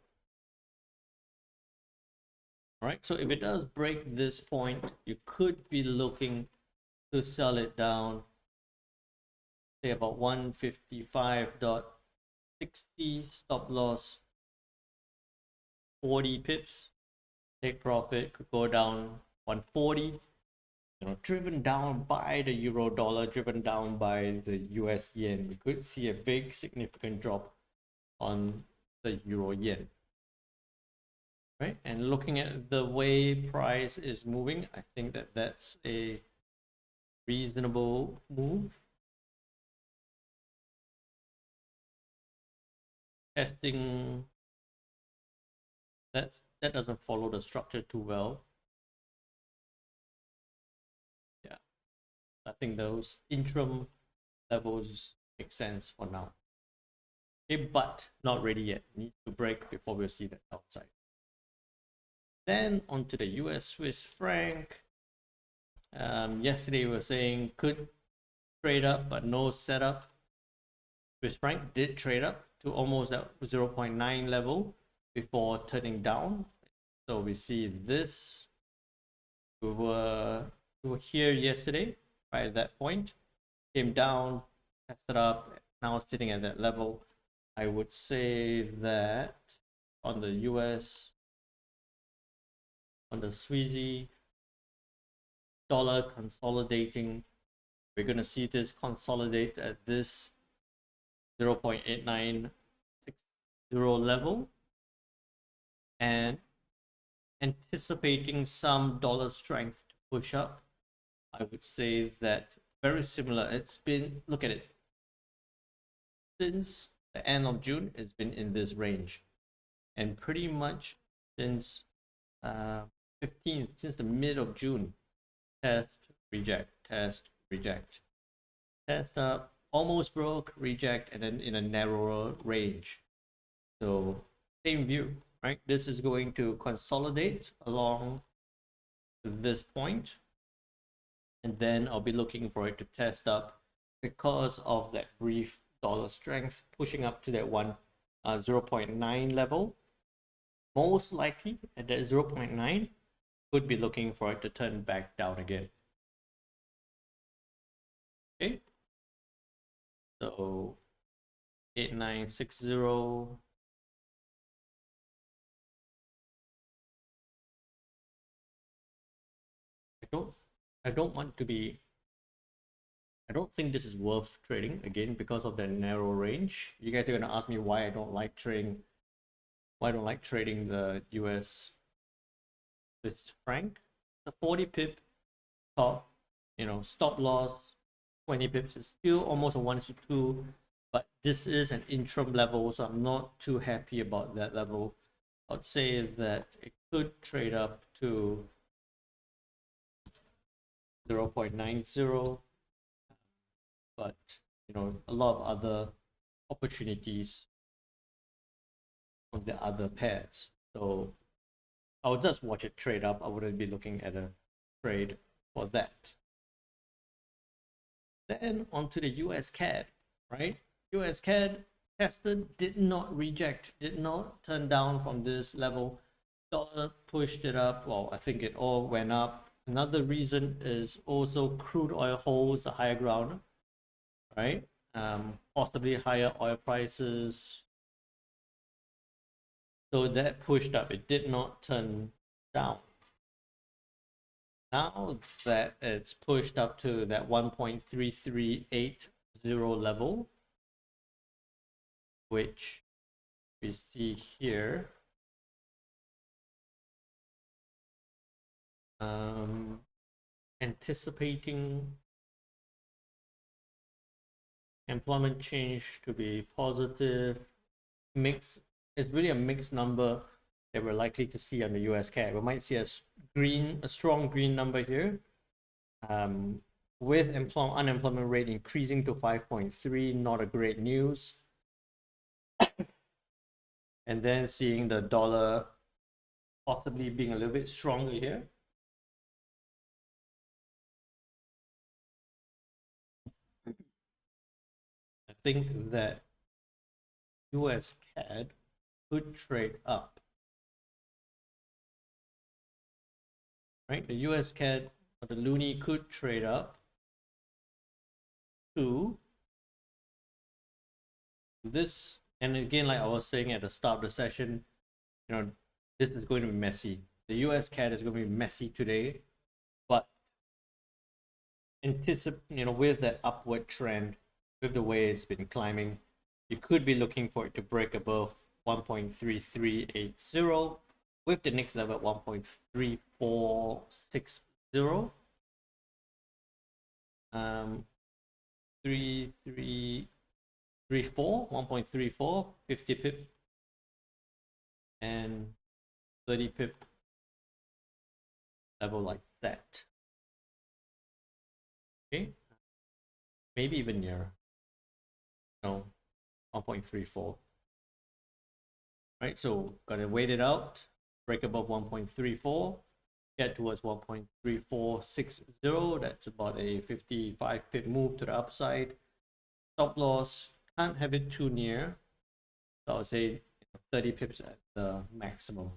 All right, so if it does break this point, you could be looking to sell it down, say about 155.60, stop loss 40 pips, take profit could go down 140, driven down by the euro dollar, driven down by the US yen. We could see a big significant drop on the euro yen. Right, and looking at the way price is moving, I think that that's a reasonable move. Testing, that doesn't follow the structure too well. Yeah, I think those interim levels make sense for now. Okay, but not ready yet. Need to break before we'll see the downside. Then onto the US Swiss franc. Yesterday we were saying could trade up, but no setup. Swiss franc did trade up to almost at 0.9 level before turning down. So we see this. We were here yesterday, right at that point. Came down, tested up, now sitting at that level. I would say that on the US, on the Swiss dollar consolidating, we're going to see this consolidate at this 0.8960 level, and anticipating some dollar strength to push up. I would say that very similar. It's been, look at it, since the end of June, it's been in this range, and pretty much since 15th, since the mid of June, test, reject, test, reject, test up, almost broke, reject, and then in a narrower range. So same view, right? This is going to consolidate along this point, and then I'll be looking for it to test up because of that brief dollar strength pushing up to that 0.9 level. Most likely at that 0.9, could be looking for it to turn back down again. Okay, so 8960. I don't want to be, I don't think this is worth trading again because of the narrow range. You guys are gonna ask me why I don't like trading the US Swiss franc. The 40 pip top, stop loss 20 pips is still almost a 1-2, but this is an interim level, so I'm not too happy about that level. I'd say that it could trade up to 0.90, but a lot of other opportunities from the other pairs. So I'll just watch it trade up. I wouldn't be looking at a trade for that. Then onto the US CAD, right? US CAD tested, did not reject, did not turn down from this level. Dollar pushed it up. Well, I think it all went up. Another reason is also crude oil holds a higher ground, right? Possibly higher oil prices. So that pushed up. It did not turn down. Now that it's pushed up to that 1.3380 level, which we see here, anticipating employment change to be positive, mix, it's really a mixed number that we're likely to see on the US CAD. We might see a strong green number here, with unemployment rate increasing to 5.3, not a great news. And then seeing the dollar possibly being a little bit stronger here. I think that US CAD could trade up. Right, the US CAD or the loonie could trade up to this. And again, like I was saying at the start of the session, this is going to be messy. The US CAD is going to be messy today, but with that upward trend, with the way it's been climbing, you could be looking for it to break above 1.3380 with the next level at 1.3460. 3334, 1.34, 50 pip, and 30 pip level like that. Okay, maybe even nearer. No, 1.34. Right, so gotta wait it out, break above 1.34, get towards 1.3460. That's about a 55 pip move to the upside. Stop loss, can't have it too near. So I would say 30 pips at the maximum.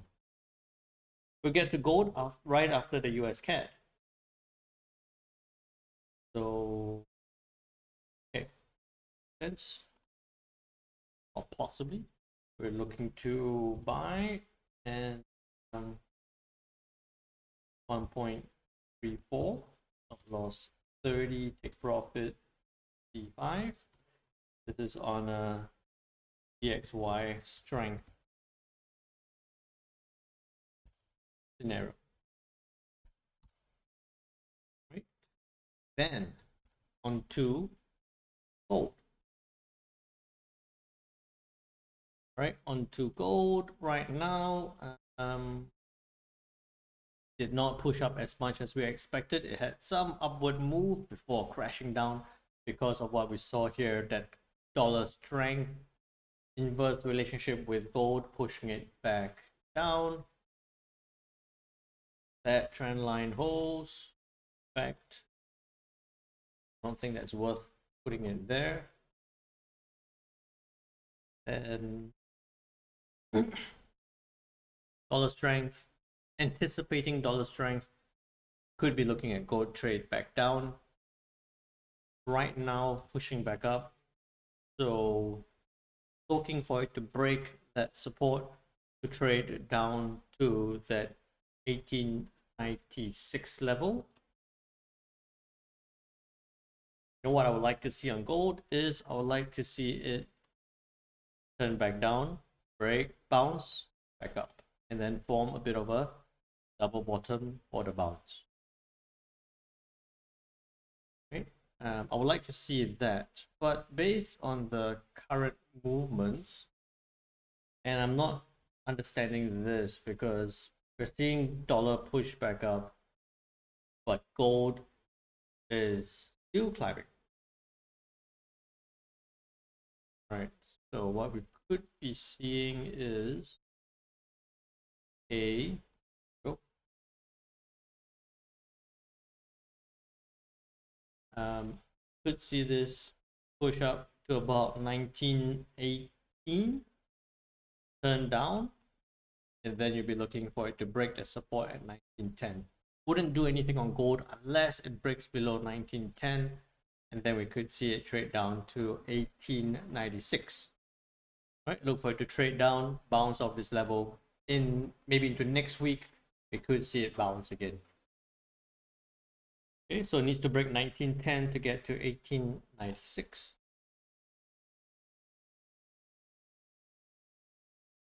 We'll get to gold right after the US CAD. So, okay, sense, or possibly we're looking to buy and 1.34, stop loss 30, take profit D5. This is on a DXY strength scenario. Right? Then on to gold. Right, onto gold right now. Did not push up as much as we expected. It had some upward move before crashing down because of what we saw here, that dollar strength inverse relationship with gold, pushing it back down. That trend line holds. In fact, I don't think that's worth putting it there. And dollar strength, anticipating dollar strength, could be looking at gold trade back down. Right now, pushing back up. So looking for it to break that support to trade down to that 1896 level. You know what I would like to see on gold is I would like to see it turn back down, break, bounce, back up, and then form a bit of a double bottom for the bounce. Right? I would like to see that, but based on the current movements, and I'm not understanding this because we're seeing dollar push back up, but gold is still climbing. Right. So what we could be seeing is a could see this push up to about 1918, turn down, and then you'll be looking for it to break the support at 1910. Wouldn't do anything on gold unless it breaks below 1910, and then we could see it trade down to 1896. Right, look for it to trade down, bounce off this level. In maybe into next week, we could see it bounce again. Okay, so it needs to break 1910 to get to 1896.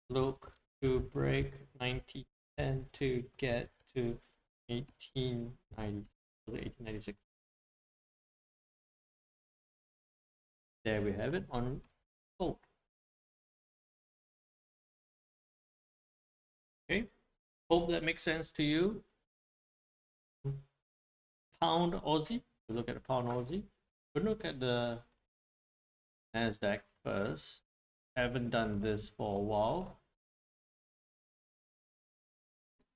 Look to break 1910 to get to 1896. There we have it on gold. Okay, hope that makes sense to you. Pound Aussie. We look at the pound Aussie. We look at the Nasdaq first. Haven't done this for a while.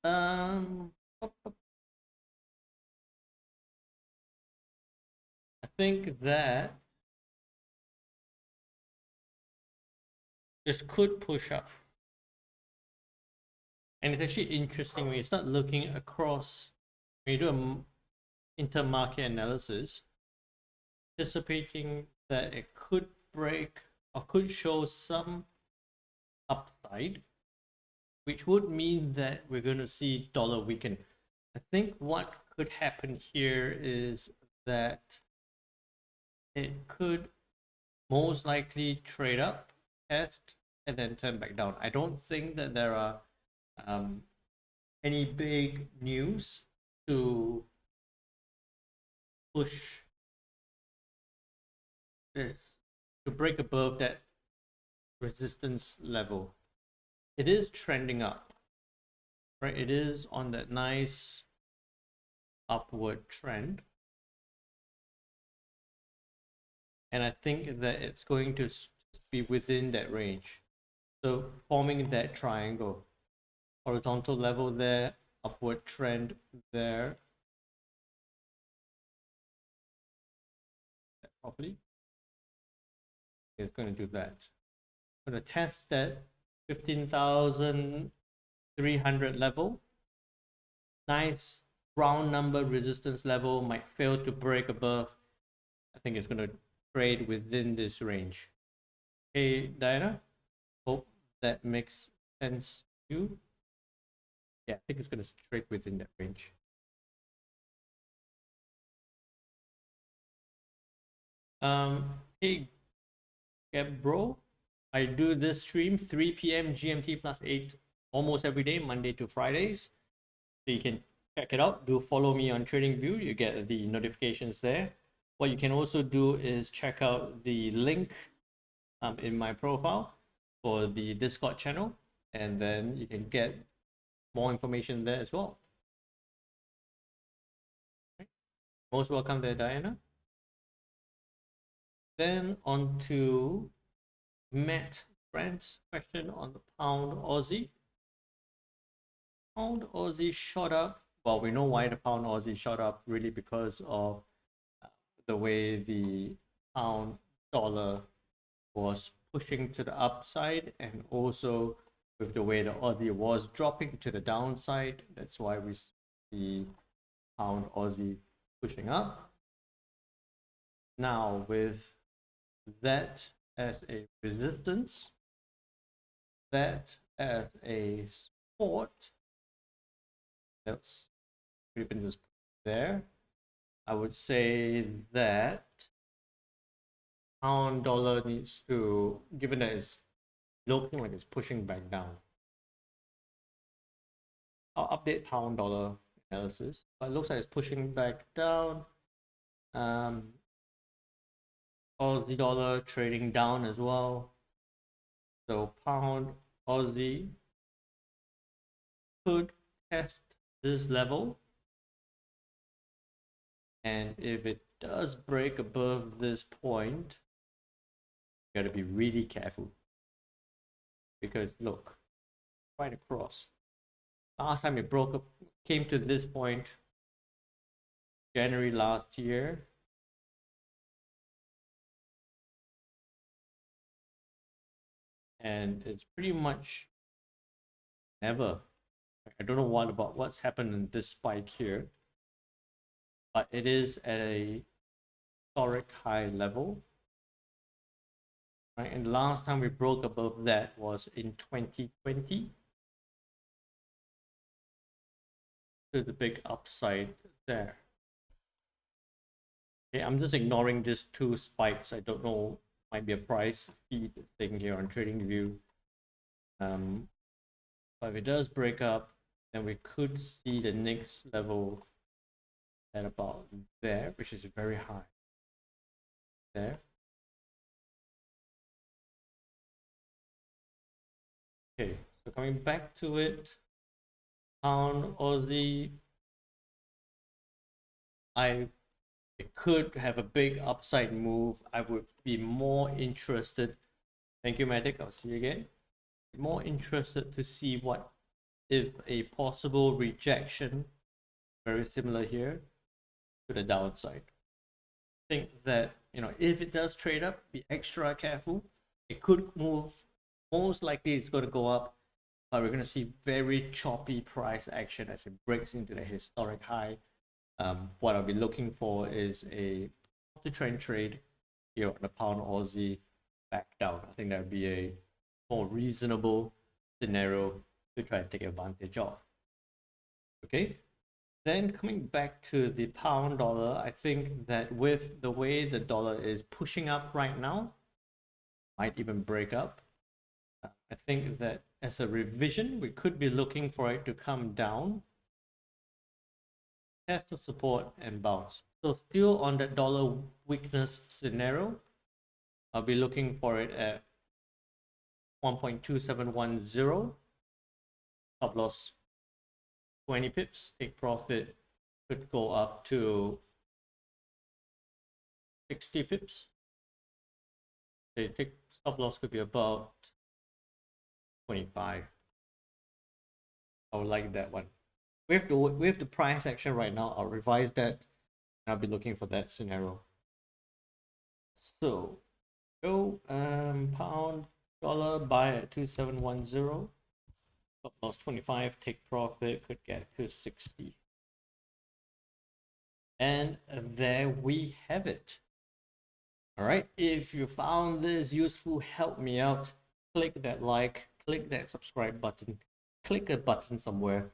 I think that this could push up. And it's actually interesting when you start looking across, when you do an intermarket analysis, anticipating that it could break or could show some upside, which would mean that we're going to see dollar weaken. I think what could happen here is that it could most likely trade up, test, and then turn back down. I don't think that there are any big news to push is to break above that resistance level. It is trending up, right? It is on that nice upward trend. And I think that it's going to be within that range. So forming that triangle, horizontal level there, upward trend there. Properly. It's going to do that. I'm going to test that 15,300 level. Nice round number resistance level, might fail to break above. I think it's going to trade within this range. Hey, Diana, hope that makes sense to you. Yeah, I think it's going to trade within that range. Hey, bro, I do this stream 3 p.m. GMT plus 8 almost every day, Monday to Fridays. So you can check it out. Do follow me on TradingView. You get the notifications there. What you can also do is check out the link in my profile for the Discord channel, and then you can get more information there as well. Okay. Most welcome there, Diana. Then on to Matt Brent's question on the pound Aussie. Pound Aussie shot up. Well, we know why the pound Aussie shot up, really because of the way the pound dollar was pushing to the upside, and also with the way the Aussie was dropping to the downside. That's why we see the pound Aussie pushing up. Now with that as a resistance, that as a support, that's even just there. I would say that pound dollar needs to, given that it's looking like it's pushing back down. I'll update pound dollar analysis, but it looks like it's pushing back down. Aussie dollar trading down as well. So pound Aussie could test this level. And if it does break above this point, you gotta be really careful. Because look, right across. Last time it broke up, came to this point, January last year. And it's pretty much never. I don't know what's happened in this spike here, but it is at a historic high level. Right? And the last time we broke above that was in 2020. So the big upside there. Okay, I'm just ignoring these two spikes. I don't know, might be a price feed thing here on TradingView. But if it does break up, then we could see the next level at about there, which is very high. There. Okay, so coming back to it, pound Aussie, it could have a big upside move. I would be more interested. Thank you, Medic. I'll see you again. More interested to see what if a possible rejection, very similar here, to the downside. I think that, you know, if it does trade up, be extra careful. It could move. Most likely it's going to go up, but we're going to see very choppy price action as it breaks into the historic high. What I'll be looking for is a trend trade here on the pound Aussie back down. I think that would be a more reasonable scenario to try and take advantage of. Okay, then coming back to the pound dollar, I think that with the way the dollar is pushing up right now, might even break up. I think that as a revision, we could be looking for it to come down, test the support and bounce. So still on that dollar weakness scenario, I'll be looking for it at 1.2710. Stop loss 20 pips. Take profit could go up to 60 pips. The take stop loss could be about 25. I would like that one. With the price action right now, I'll revise that. I'll be looking for that scenario. So go pound dollar, buy at 2710. Stop loss 25, take profit, could get to 60. And there we have it. All right, if you found this useful, help me out. Click that like, click that subscribe button, click a button somewhere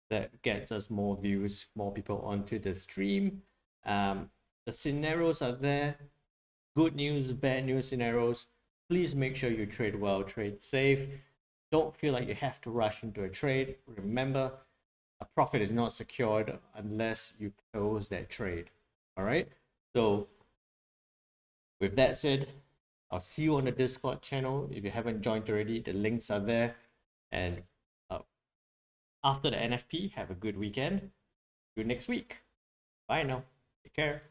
that gets us more views, more people onto the stream. The scenarios are there. Good news, bad news scenarios. Please make sure you trade well, trade safe. Don't feel like you have to rush into a trade. Remember, a profit is not secured unless you close that trade. All right. So with that said, I'll see you on the Discord channel. If you haven't joined already, the links are there. And after the NFP, have a good weekend. See you next week. Bye now. Take care.